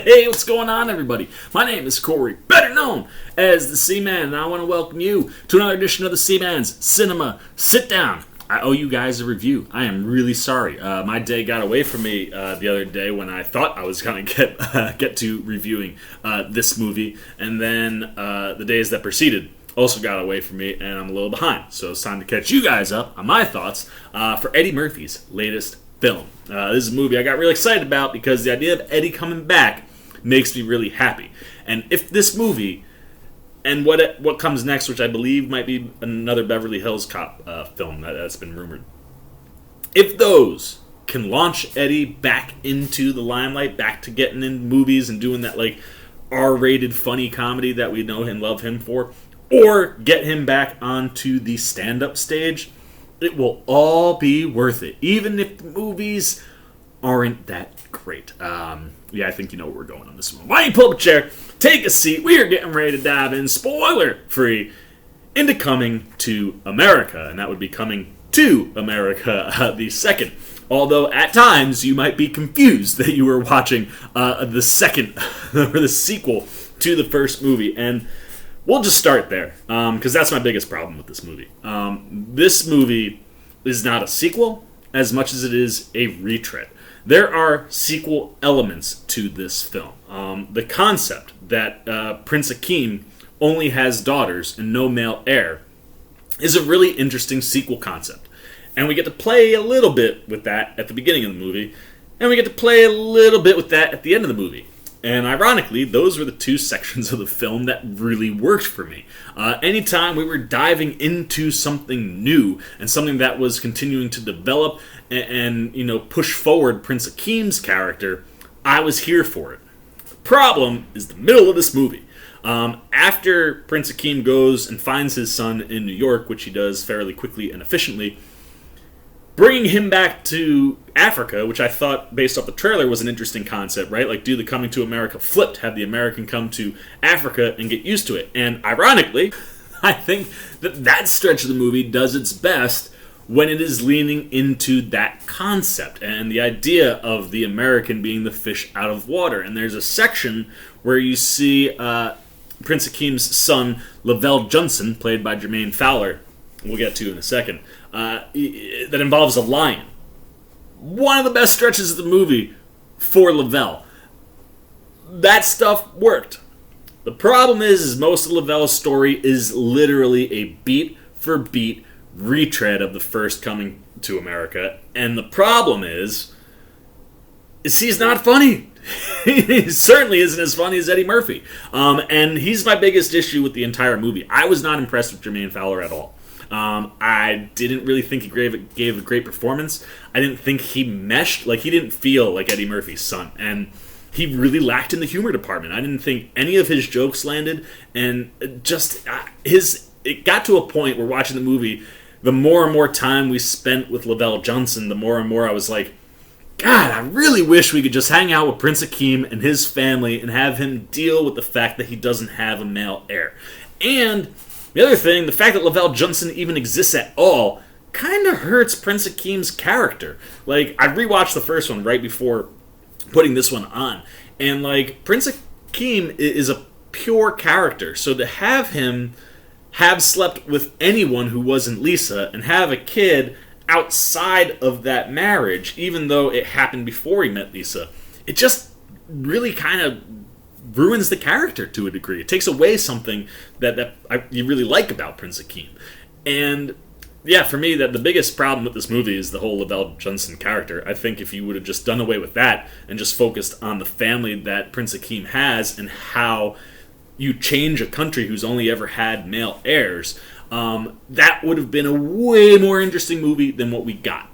Hey, what's going on, everybody? My name is Corey, better known as the Seaman, and I want to welcome you to another edition of the Seaman's Cinema Sit-Down. I owe you guys a review. I am really sorry. My day got away from me the other day when I thought I was going to get to reviewing this movie, and then the days that preceded also got away from me, and I'm a little behind. So it's time to catch you guys up on my thoughts for Eddie Murphy's latest film. This is a movie I got really excited about because the idea of Eddie coming back makes me really happy. And if this movie and what comes next, which I believe might be another Beverly Hills Cop film that's been rumored, if those can launch Eddie back into the limelight, back to getting in movies and doing that like R-rated funny comedy that we know and love him for, or get him back onto the stand-up stage, it will all be worth it, even if the movies aren't that great. I think you know where we're going on this one. Why don't you pull up a chair, take a seat, we are getting ready to dive in, spoiler-free, into Coming to America, and that would be Coming to America, the second. Although, at times, you might be confused that you were watching the second, or the sequel to the first movie, and we'll just start there, because that's my biggest problem with this movie. This movie is not a sequel as much as it is a retread. There are sequel elements to this film. The concept that Prince Akeem only has daughters and no male heir is a really interesting sequel concept. And we get to play a little bit with that at the beginning of the movie, and we get to play a little bit with that at the end of the movie. And ironically, those were the two sections of the film that really worked for me. Anytime we were diving into something new and something that was continuing to develop and push forward Prince Akeem's character, I was here for it. The problem is the middle of this movie. After Prince Akeem goes and finds his son in New York, which he does fairly quickly and efficiently, bringing him back to Africa, which I thought, based off the trailer, was an interesting concept, right? Like, do the Coming to America flipped, have the American come to Africa and get used to it. And ironically, I think that stretch of the movie does its best when it is leaning into that concept and the idea of the American being the fish out of water. And there's a section where you see Prince Akeem's son, Lavelle Johnson, played by Jermaine Fowler, we'll get to in a second, that involves a lion. One of the best stretches of the movie for Lavelle. That stuff worked. The problem is most of Lavelle's story is literally a beat-for-beat retread of the first Coming to America. And the problem is he's not funny. He certainly isn't as funny as Eddie Murphy. And he's my biggest issue with the entire movie. I was not impressed with Jermaine Fowler at all. I didn't really think he gave a great performance. I didn't think he meshed. Like, he didn't feel like Eddie Murphy's son. And he really lacked in the humor department. I didn't think any of his jokes landed. And just, it got to a point where watching the movie, the more and more time we spent with Lavelle Johnson, the more and more I was like, God, I really wish we could just hang out with Prince Akeem and his family and have him deal with the fact that he doesn't have a male heir. And the other thing, the fact that Lavelle Johnson even exists at all kind of hurts Prince Akeem's character. Like, I rewatched the first one right before putting this one on, and like, Prince Akeem is a pure character, so to have him have slept with anyone who wasn't Lisa and have a kid outside of that marriage, even though it happened before he met Lisa, it just really kind of ruins the character to a degree. It takes away something that you really like about Prince Akeem. And yeah, for me, that the biggest problem with this movie is the whole Lavelle Johnson character. I think if you would have just done away with that and just focused on the family that Prince Akeem has and how you change a country who's only ever had male heirs, that would have been a way more interesting movie than what we got.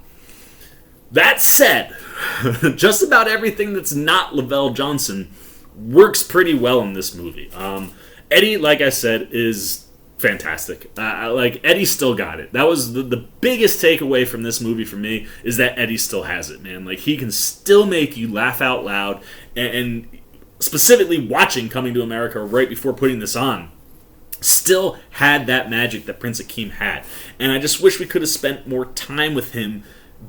That said, just about everything that's not Lavelle Johnson works pretty well in this movie. Eddie, like I said, is fantastic. Eddie still got it. That was the biggest takeaway from this movie for me, is that Eddie still has it, man. Like, he can still make you laugh out loud, and specifically watching Coming to America right before putting this on, still had that magic that Prince Akeem had. And I just wish we could have spent more time with him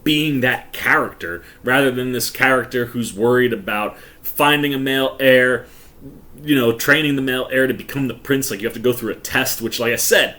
being that character, rather than this character who's worried about finding a male heir, training the male heir to become the prince. Like, you have to go through a test, which, like I said,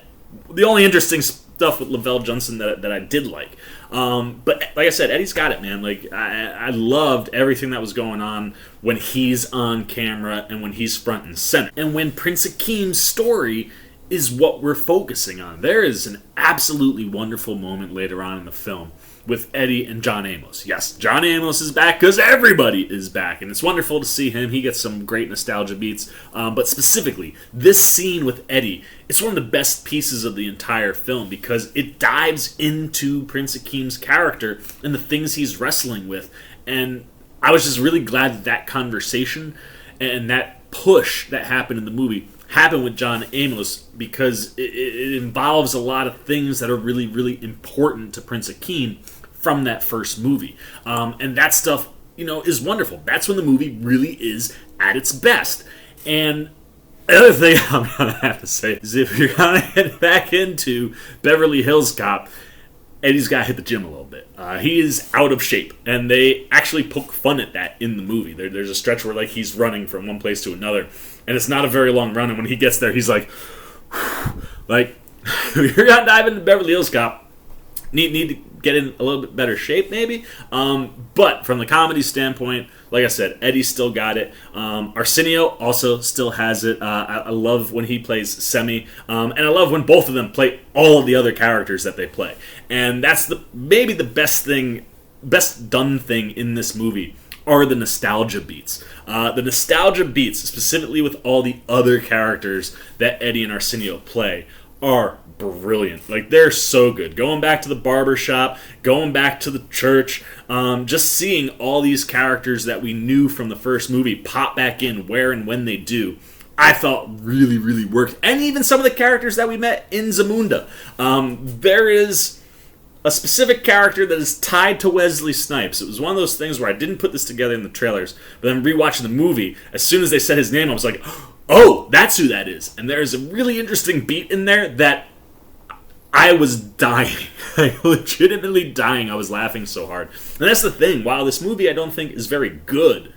the only interesting stuff with Lavelle Johnson that I did like. But like I said, Eddie's got it, man. Like, I loved everything that was going on when he's on camera and when he's front and center. And when Prince Akeem's story is what we're focusing on. There is an absolutely wonderful moment later on in the film with Eddie and John Amos. Yes, John Amos is back because everybody is back, and it's wonderful to see him. He gets some great nostalgia beats, but specifically, this scene with Eddie, it's one of the best pieces of the entire film because it dives into Prince Akeem's character and the things he's wrestling with, and I was just really glad that conversation and that push that happened in the movie happened with John Amos because it involves a lot of things that are really, really important to Prince Akeem from that first movie. And that stuff, is wonderful. That's when the movie really is at its best. And the other thing I'm going to have to say is if you're going to head back into Beverly Hills Cop, Eddie's got to hit the gym a little bit. He is out of shape, and they actually poke fun at that in the movie. There's a stretch where he's running from one place to another, and it's not a very long run, and when he gets there, he's like, if you're going to dive into Beverly Hills Cop, need to get in a little bit better shape, maybe. But from the comedy standpoint, like I said, Eddie still got it. Arsenio also still has it. I love when he plays Semi, and I love when both of them play all of the other characters that they play. And that's maybe the best done thing in this movie are the nostalgia beats. The nostalgia beats, specifically with all the other characters that Eddie and Arsenio play, are brilliant. They're so good. Going back to the barber shop, going back to the church, just seeing all these characters that we knew from the first movie pop back in where and when they do, I thought really, really worked. And even some of the characters that we met in Zamunda. There is a specific character that is tied to Wesley Snipes. It was one of those things where I didn't put this together in the trailers, but then rewatching the movie, as soon as they said his name, I was like, oh, that's who that is. And there's a really interesting beat in there that I was dying. Legitimately dying. I was laughing so hard. And that's the thing. While this movie I don't think is very good,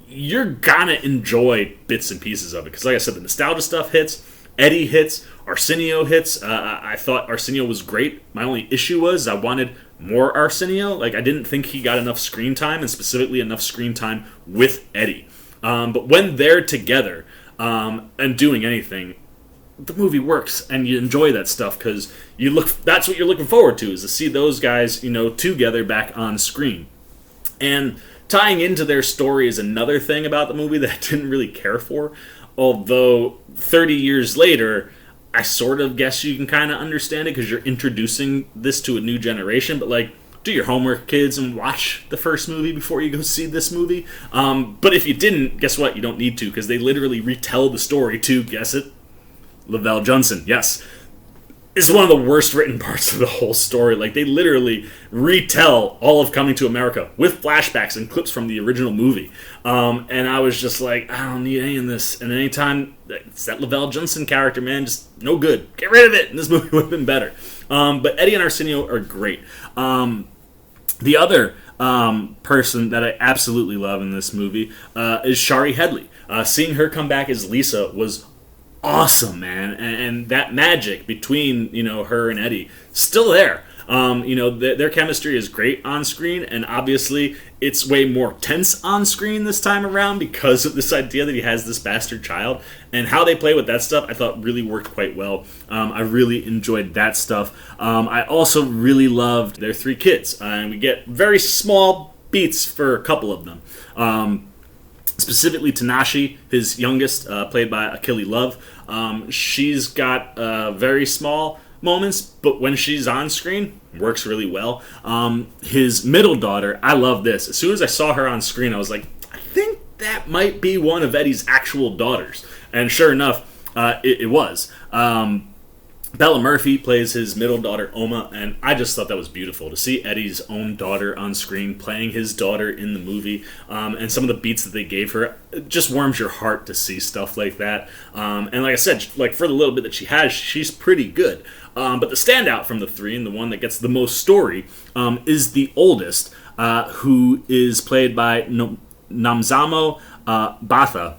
you're gonna enjoy bits and pieces of it. Because like I said, the nostalgia stuff hits. Eddie hits. Arsenio hits. I thought Arsenio was great. My only issue was I wanted more Arsenio. I didn't think he got enough screen time, and specifically enough screen time with Eddie. But when they're together and doing anything, the movie works, and you enjoy that stuff because that's what you're looking forward to, is to see those guys, together back on screen. And tying into their story is another thing about the movie that I didn't really care for, although 30 years later, I sort of guess you can kind of understand it because you're introducing this to a new generation, but do your homework, kids, and watch the first movie before you go see this movie. But if you didn't, guess what? You don't need to, because they literally retell the story to, guess it, Lavelle Johnson, yes. It's one of the worst written parts of the whole story. They literally retell all of Coming to America with flashbacks and clips from the original movie. And I was just like, I don't need any of this. And anytime, it's that Lavelle Johnson character, man, just no good. Get rid of it, and this movie would have been better. But Eddie and Arsenio are great. The other person that I absolutely love in this movie is Shari Headley. Seeing her come back as Lisa was awesome, man, and that magic between her and Eddie still there. Their chemistry is great on screen, and obviously it's way more tense on screen this time around because of this idea that he has this bastard child, and how they play with that stuff I thought really worked quite well. I really enjoyed that stuff. I also really loved their three kids, and we get very small beats for a couple of them. Specifically Tanashi, his youngest, played by Achille Love. She's got very small moments, but when she's on screen, works really well. His middle daughter, I love this. As soon as I saw her on screen, I was like, I think that might be one of Eddie's actual daughters. And sure enough, it was. Bella Murphy plays his middle daughter, Oma, and I just thought that was beautiful to see Eddie's own daughter on screen playing his daughter in the movie, and some of the beats that they gave her, it just warms your heart to see stuff like that. And like I said, for the little bit that she has, she's pretty good. But the standout from the three, and the one that gets the most story, is the oldest, who is played by Namzamo Batha,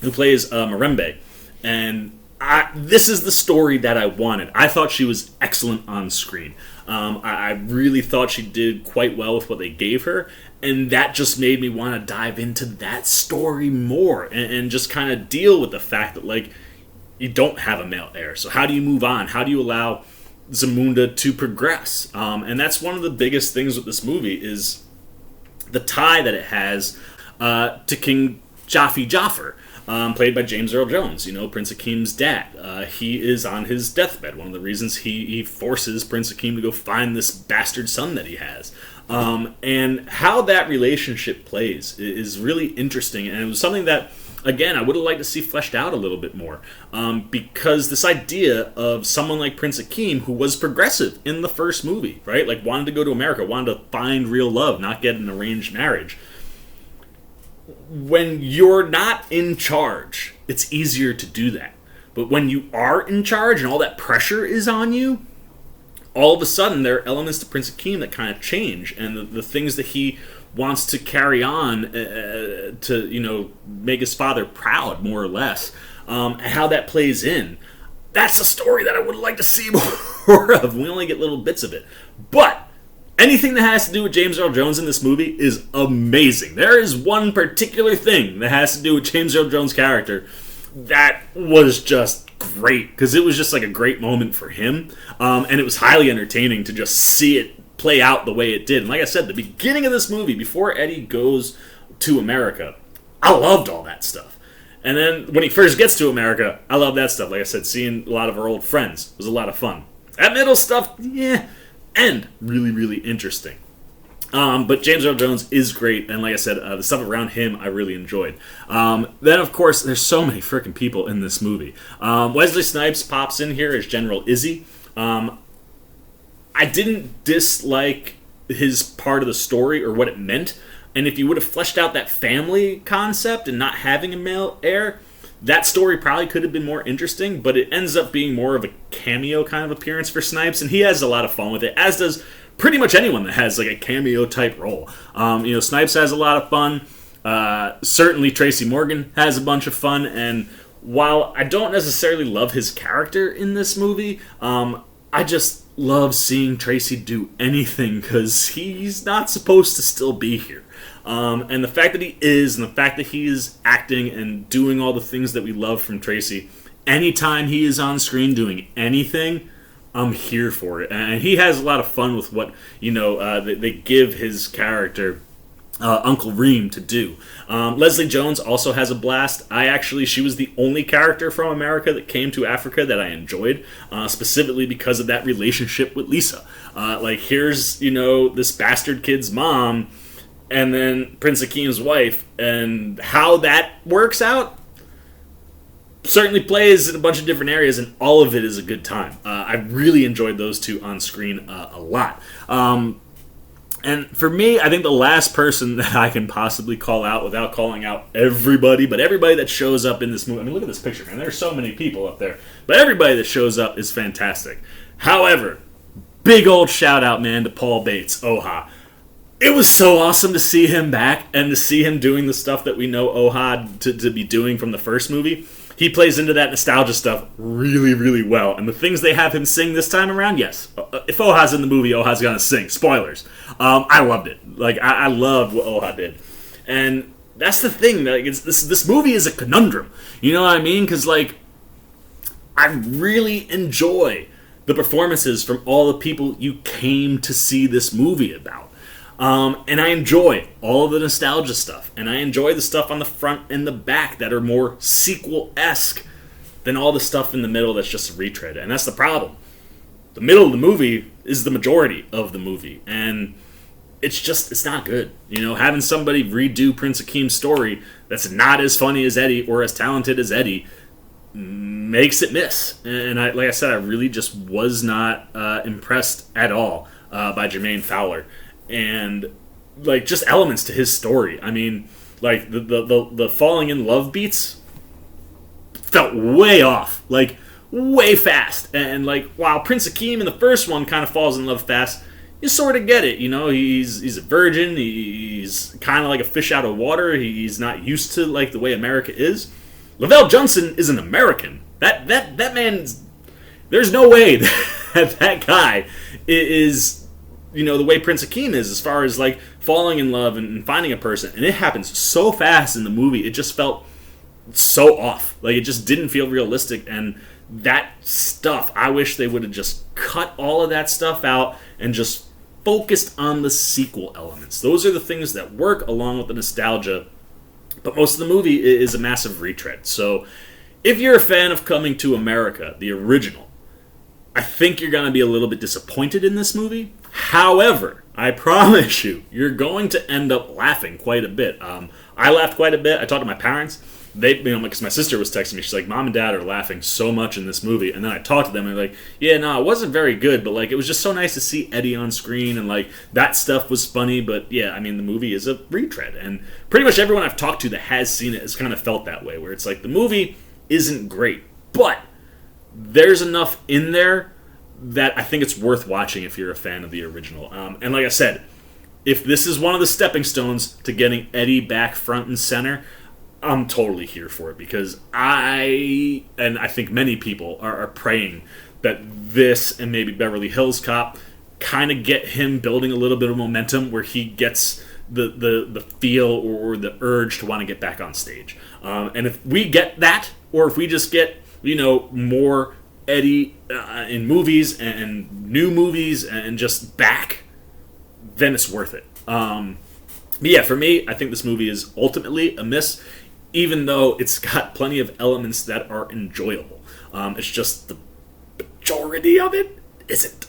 who plays Marembe. And this is the story that I wanted. I thought she was excellent on screen. I really thought she did quite well with what they gave her, and that just made me want to dive into that story more and just kind of deal with the fact that, like, you don't have a male heir. So how do you move on? How do you allow Zamunda to progress? And that's one of the biggest things with this movie is the tie that it has to King Jafar. Played by James Earl Jones, Prince Akeem's dad. He is on his deathbed. One of the reasons he forces Prince Akeem to go find this bastard son that he has. And how that relationship plays is really interesting. And it was something that, again, I would have liked to see fleshed out a little bit more. Because this idea of someone like Prince Akeem, who was progressive in the first movie, right? Like, wanted to go to America, wanted to find real love, not get an arranged marriage. When you're not in charge, it's easier to do that. But when you are in charge and all that pressure is on you, all of a sudden there are elements to Prince Akeem that kind of change. And the things that he wants to carry on to, make his father proud, more or less, and how that plays in. That's a story that I would like to see more of. We only get little bits of it. But anything that has to do with James Earl Jones in this movie is amazing. There is one particular thing that has to do with James Earl Jones' character that was just great, because it was just like a great moment for him, and it was highly entertaining to just see it play out the way it did. And like I said, the beginning of this movie, before Eddie goes to America, I loved all that stuff. And then when he first gets to America, I love that stuff. Like I said, seeing a lot of our old friends was a lot of fun. That middle stuff, and really, really interesting. But James Earl Jones is great, and like I said, the stuff around him I really enjoyed. Then, of course, there's so many freaking people in this movie. Wesley Snipes pops in here as General Izzy. I didn't dislike his part of the story or what it meant, and if you would have fleshed out that family concept and not having a male heir, that story probably could have been more interesting, but it ends up being more of a cameo kind of appearance for Snipes, and he has a lot of fun with it, as does pretty much anyone that has like a cameo type role. Snipes has a lot of fun. Certainly Tracy Morgan has a bunch of fun, and while I don't necessarily love his character in this movie, I just love seeing Tracy do anything, because he's not supposed to still be here. And the fact that he is, and the fact that he is acting and doing all the things that we love from Tracy, anytime he is on screen doing anything, I'm here for it. And he has a lot of fun with what, they give his character, Uncle Reem, to do. Leslie Jones also has a blast. She was the only character from America that came to Africa that I enjoyed, specifically because of that relationship with Lisa. Here's, this bastard kid's mom, and then Prince Akeem's wife, and how that works out certainly plays in a bunch of different areas, and all of it is a good time. I really enjoyed those two on screen a lot. And for me, I think the last person that I can possibly call out, without calling out everybody, but everybody that shows up in this movie, I mean, look at this picture, man. There's so many people up there, but everybody that shows up is fantastic. However, big old shout out, man, to Paul Bates, Oha. It was so awesome to see him back and to see him doing the stuff that we know Oha to be doing from the first movie. He plays into that nostalgia stuff really, really well. And the things they have him sing this time around, yes. If Oha's in the movie, Oha's going to sing. Spoilers. I loved it. I loved what Oha did. And that's the thing. This movie is a conundrum. You know what I mean? Because, I really enjoy the performances from all the people you came to see this movie about. And I enjoy all of the nostalgia stuff. And I enjoy the stuff on the front and the back that are more sequel-esque than all the stuff in the middle that's just a retread. And that's the problem. The middle of the movie is the majority of the movie. And it's not good. Having somebody redo Prince Akeem's story that's not as funny as Eddie or as talented as Eddie makes it miss. And like I said, I really just was not impressed at all by Jermaine Fowler. And just elements to his story. I mean, the falling in love beats felt way off, way fast. And while Prince Akeem in the first one kind of falls in love fast, you sort of get it. You know, he's a virgin. He's kind of like a fish out of water. He's not used to like the way America is. Lavelle Johnson is an American. That man's. There's no way that guy is, you know, the way Prince Akeem is as far as like falling in love and finding a person. And it happens so fast in the movie. It just felt so off. Like, it just didn't feel realistic. And that stuff, I wish they would have just cut all of that stuff out and just focused on the sequel elements. Those are the things that work along with the nostalgia. But most of the movie is a massive retread. So if you're a fan of Coming to America, the original, I think you're going to be a little bit disappointed in this movie. However, I promise you, you're going to end up laughing quite a bit. I laughed quite a bit. I talked to my parents. They, you know, because my sister was texting me. She's like, Mom and Dad are laughing so much in this movie. And then I talked to them, and they're like, yeah, no, it wasn't very good, but like, it was just so nice to see Eddie on screen, and like, that stuff was funny. But yeah, I mean, the movie is a retread. And pretty much everyone I've talked to that has seen it has kind of felt that way, where it's like, the movie isn't great, but there's enough in there that I think it's worth watching if you're a fan of the original. And like I said, if this is one of the stepping stones to getting Eddie back front and center, I'm totally here for it, because I think many people are praying that this and maybe Beverly Hills Cop kind of get him building a little bit of momentum where he gets the feel or the urge to want to get back on stage. And if we get that, or if we just get, you know, more Eddie in movies and new movies and just back, then it's worth it. But yeah, for me, I think this movie is ultimately a miss, even though it's got plenty of elements that are enjoyable. It's just the majority of it isn't.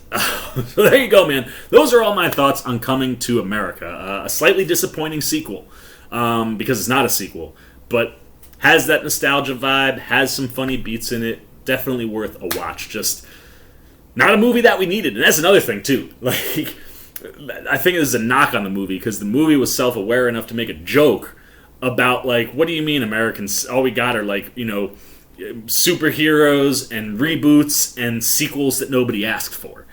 So there you go, man. Those are all my thoughts on Coming to America. A slightly disappointing sequel, because it's not a sequel, but has that nostalgia vibe, has some funny beats in it. Definitely worth a watch. Just not a movie that we needed. And that's another thing, too. Like, I think there's a knock on the movie, because the movie was self-aware enough to make a joke about, like, what do you mean Americans, all we got are, like, you know, superheroes and reboots and sequels that nobody asked for.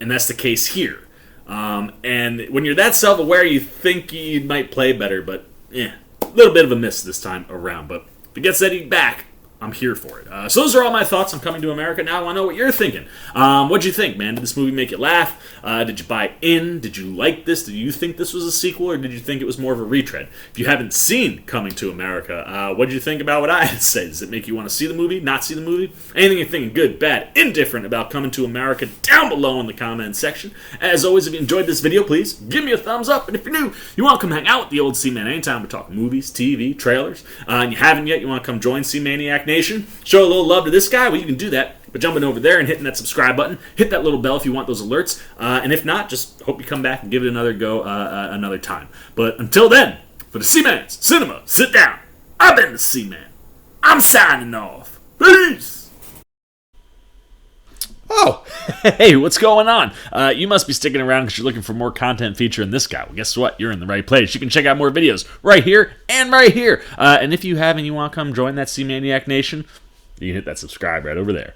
And that's the case here. And when you're that self-aware, you think you might play better, but a little bit of a miss this time around. But if it gets Eddie back, I'm here for it. So those are all my thoughts on Coming to America. Now I want to know what you're thinking. What'd you think, man? Did this movie make you laugh? Did you buy in? Did you like this? Did you think this was a sequel, or did you think it was more of a retread? If you haven't seen Coming to America, what did you think about what I had to say? Does it make you want to see the movie, not see the movie? Anything you're thinking good, bad, indifferent about Coming to America, down below in the comment section. As always, if you enjoyed this video, please give me a thumbs up. And if you're new, you want to come hang out with the old C-Man anytime to talk movies, TV, trailers, and you haven't yet, you want to come join C-Maniac Nation, show a little love to this guy, well, you can do that by jumping over there and hitting that subscribe button. Hit that little bell if you want those alerts. And if not, just hope you come back and give it another go another time. But until then, for the C-Man's Cinema Sit Down, I've been the C-Man. I'm signing off. Peace! Oh, hey, what's going on? You must be sticking around because you're looking for more content featuring this guy. Well, guess what? You're in the right place. You can check out more videos right here and right here. And if you have and you want to come join that C-Maniac Nation, you can hit that subscribe right over there.